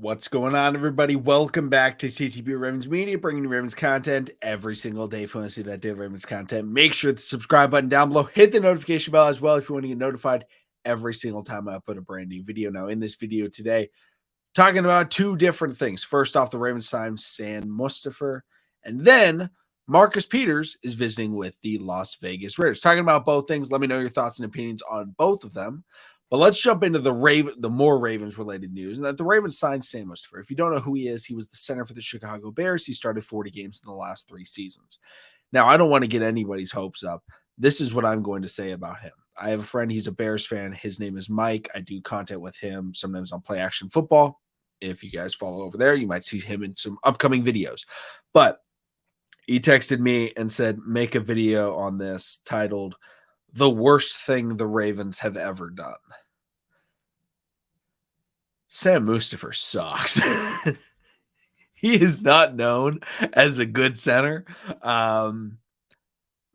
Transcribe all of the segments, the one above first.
What's going on, everybody? Welcome back to TTB Ravens Media, bringing you Ravens content every single day. If you want to see that daily Ravens content, make sure the subscribe button down below. Hit the notification bell as well if you want to get notified every single time I upload a brand new video. Now, in this video today, talking about two different things. First off, the Ravens signed Mustipher, and then Marcus Peters is visiting with the Las Vegas Raiders. Talking about both things. Let me know your thoughts and opinions on both of them. But let's jump into the more Ravens related news. And that the Ravens signed Sam Mustipher. If you don't know who he is, he was the center for the Chicago Bears. He started 40 games in the last 3 seasons. Now, I don't want to get anybody's hopes up. This is what I'm going to say about him. I have a friend, he's a Bears fan. His name is Mike. I do content with him sometimes on Play Action Football. If you guys follow over there, you might see him in some upcoming videos. But he texted me and said, make a video on this titled, "The Worst Thing the Ravens Have Ever Done." Sam Mustipher sucks. He is not known as a good center.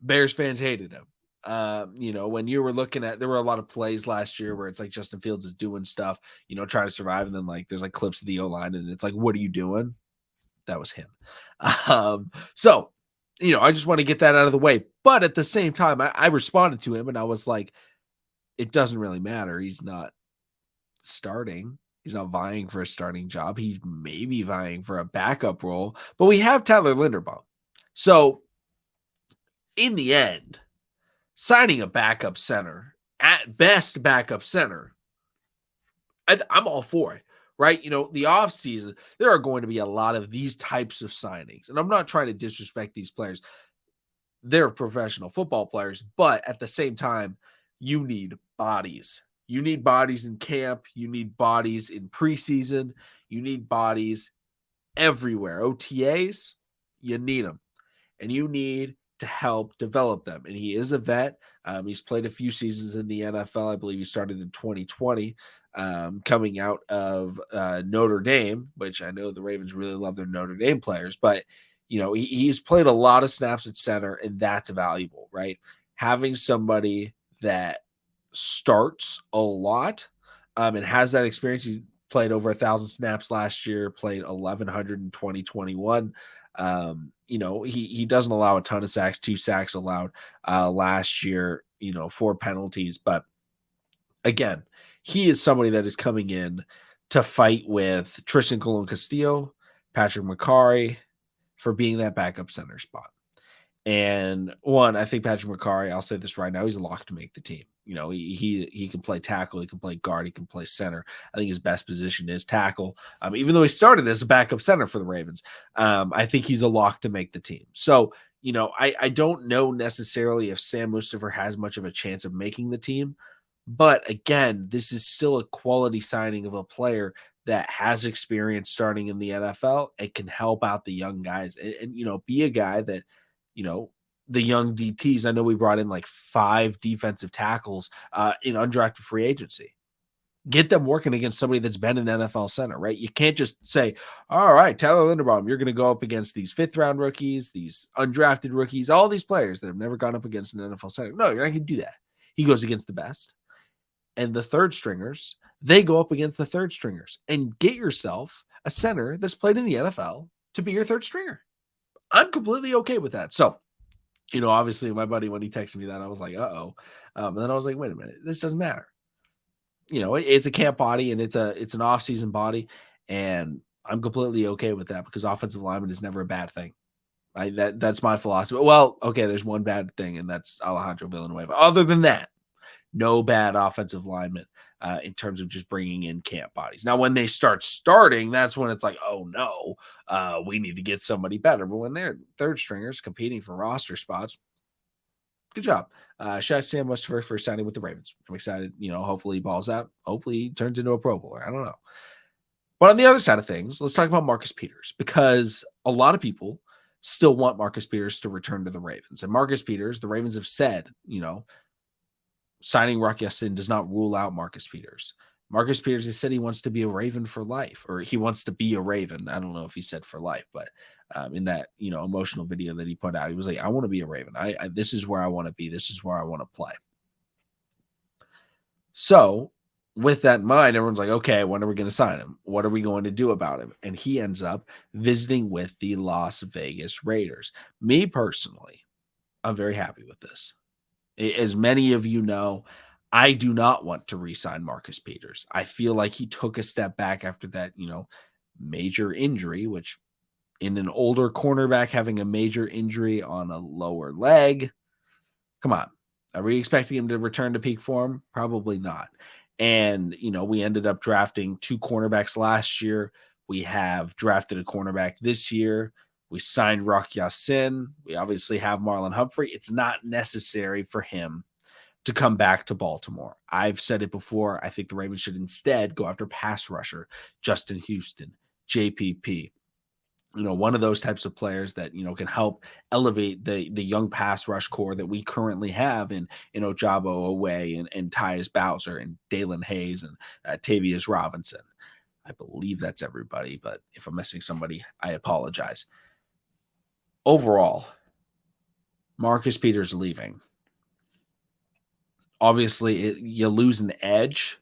Bears fans hated him. When you were looking at, there were a lot of plays last year where it's like Justin Fields is doing stuff, trying to survive. And then there's clips of the O-line and it's like, what are you doing? That was him. So, I just want to get that out of the way. But at the same time, I responded to him and I was like, it doesn't really matter. He's not starting. He's not vying for a starting job. He's maybe vying for a backup role, but we have Tyler Linderbaum. So in the end, signing a backup center, at best backup center, I'm all for it, right? The offseason, there are going to be a lot of these types of signings. And I'm not trying to disrespect these players. They're professional football players, but at the same time, you need bodies. You need bodies in camp. You need bodies in preseason. You need bodies everywhere. OTAs, you need them. And you need to help develop them. And he is a vet. He's played a few seasons in the NFL. I believe he started in 2020, coming out of Notre Dame, which I know the Ravens really love their Notre Dame players. But, he's played a lot of snaps at center, and that's valuable, right? Having somebody that starts a lot and has that experience. He played over 1,000 snaps last year, played 1,100 in 2021. He doesn't allow a ton of sacks, 2 sacks allowed last year, 4 penalties. But again, he is somebody that is coming in to fight with Tristan Colon-Castillo, Patrick McCarry for being that backup center spot. And I think Patrick McCarry, I'll say this right now, he's a lock to make the team. He can play tackle, he can play guard, he can play center. I think his best position is tackle. Even though he started as a backup center for the Ravens, I think he's a lock to make the team. So, I don't know necessarily if Sam Mustipher has much of a chance of making the team. But again, this is still a quality signing of a player that has experience starting in the NFL and can help out the young guys and be a guy that, the young DTs. I know we brought in 5 defensive tackles in undrafted free agency. Get them working against somebody that's been an NFL center, right? You can't just say, all right, Tyler Linderbaum, you're going to go up against these 5th-round rookies, these undrafted rookies, all these players that have never gone up against an NFL center. No, you're not going to do that. He goes against the best. And the third stringers, they go up against the third stringers. And get yourself a center that's played in the NFL to be your third stringer. I'm completely okay with that. So, obviously my buddy, when he texted me that, I was like, uh-oh. And then I was like, wait a minute, this doesn't matter. It's a camp body and it's an off-season body. And I'm completely okay with that because offensive lineman is never a bad thing. That's my philosophy. Well, okay, there's one bad thing, and that's Alejandro Villanueva. Other than that, no bad offensive lineman in terms of just bringing in camp bodies. Now, when they start starting, that's when it's like, oh no, we need to get somebody better. But when they're third stringers competing for roster spots, good job. Shout out to Sam Mustipher for signing with the Ravens. I'm excited. Hopefully he balls out. Hopefully he turns into a Pro Bowler. I don't know. But on the other side of things, let's talk about Marcus Peters, because a lot of people still want Marcus Peters to return to the Ravens. And Marcus Peters, the Ravens have said, signing Rock Ya-Sin does not rule out Marcus Peters. Marcus Peters has said he wants to be a Raven for life, or he wants to be a Raven. I don't know if he said for life, but in that, emotional video that he put out, he was like, I want to be a Raven. This is where I want to be. This is where I want to play. So with that in mind, everyone's like, okay, when are we going to sign him? What are we going to do about him? And he ends up visiting with the Las Vegas Raiders. Me personally, I'm very happy with this. As many of you know, I do not want to re-sign Marcus Peters. I feel like he took a step back after that, major injury, which in an older cornerback having a major injury on a lower leg, come on. Are we expecting him to return to peak form? Probably not. And, we ended up drafting 2 cornerbacks last year. We have drafted a cornerback this year. We signed Rock Yassin. We obviously have Marlon Humphrey. It's not necessary for him to come back to Baltimore. I've said it before. I think the Ravens should instead go after pass rusher, Justin Houston, JPP, one of those types of players that can help elevate the young pass rush core that we currently have in Ojabo Away and Tyus Bowser and Dalen Hayes and Tavius Robinson. I believe that's everybody, but if I'm missing somebody, I apologize. Overall, Marcus Peters leaving. Obviously, you lose an edge.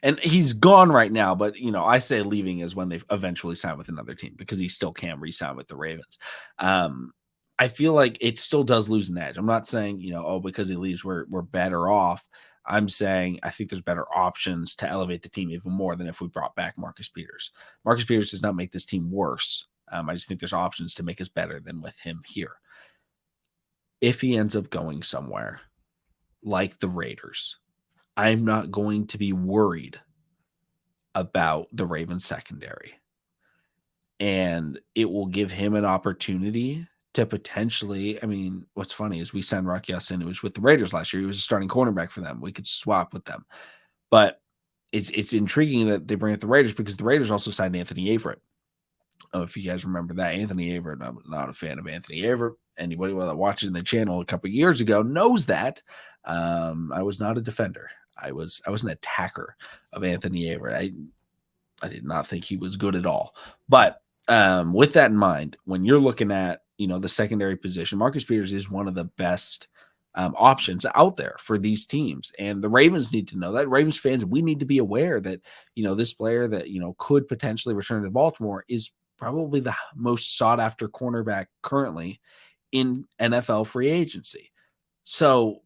And he's gone right now, but I say leaving is when they eventually sign with another team because he still can't re-sign with the Ravens. I feel like it still does lose an edge. I'm not saying, because he leaves, we're better off. I'm saying I think there's better options to elevate the team even more than if we brought back Marcus Peters. Marcus Peters does not make this team worse. I just think there's options to make us better than with him here. If he ends up going somewhere like the Raiders, I'm not going to be worried about the Ravens secondary. And it will give him an opportunity to potentially, what's funny is we signed Rock Yassin, who was with the Raiders last year. He was a starting cornerback for them. We could swap with them. But it's intriguing that they bring up the Raiders because the Raiders also signed Anthony Averett. Oh, if you guys remember that, Anthony Averett, I'm not a fan of Anthony Averett. Anybody that watches the channel a couple of years ago knows that. I was not a defender. I was an attacker of Anthony Averett. I did not think he was good at all. But with that in mind, when you're looking at the secondary position, Marcus Peters is one of the best options out there for these teams, and the Ravens need to know that. Ravens fans, we need to be aware that this player that could potentially return to Baltimore is probably the most sought after cornerback currently in NFL free agency. So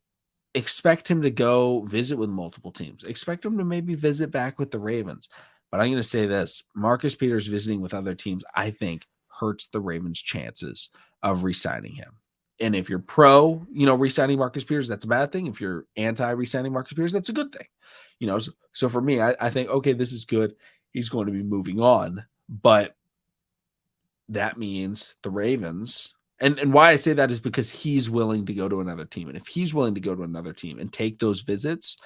expect him to go visit with multiple teams. Expect him to maybe visit back with the Ravens. But I'm going to say this, Marcus Peters visiting with other teams, I think hurts the Ravens' chances of re-signing him. And if you're pro, re-signing Marcus Peters, that's a bad thing. If you're anti re-signing Marcus Peters, that's a good thing. So for me, I think, okay, this is good. He's going to be moving on. But that means the Ravens, and why I say that is because he's willing to go to another team. And if he's willing to go to another team and take those visits,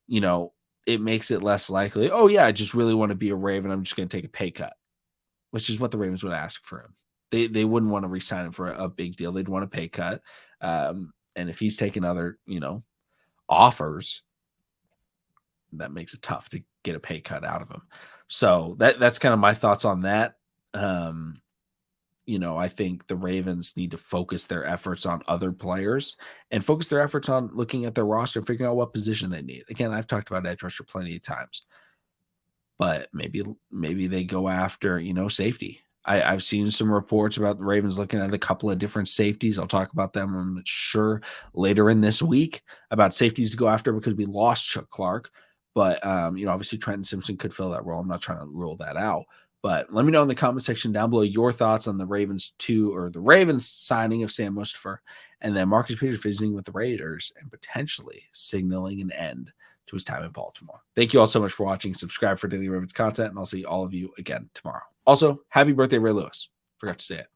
it makes it less likely, oh, yeah, I just really want to be a Raven. I'm just going to take a pay cut, which is what the Ravens would ask for him. They wouldn't want to re-sign him for a big deal. They'd want a pay cut. And if he's taking other, offers, that makes it tough to get a pay cut out of him. So that's kind of my thoughts on that. I think the Ravens need to focus their efforts on other players and focus their efforts on looking at their roster and figuring out what position they need. Again, I've talked about edge rusher plenty of times, but maybe they go after, safety. I've seen some reports about the Ravens looking at a couple of different safeties. I'll talk about them, I'm sure, later in this week about safeties to go after because we lost Chuck Clark. But, obviously Trenton Simpson could fill that role. I'm not trying to rule that out. But let me know in the comment section down below your thoughts on the Ravens signing of Sam Mustipher and then Marcus Peters visiting with the Raiders and potentially signaling an end to his time in Baltimore. Thank you all so much for watching. Subscribe for daily Ravens content, and I'll see all of you again tomorrow. Also, happy birthday, Ray Lewis. Forgot to say it.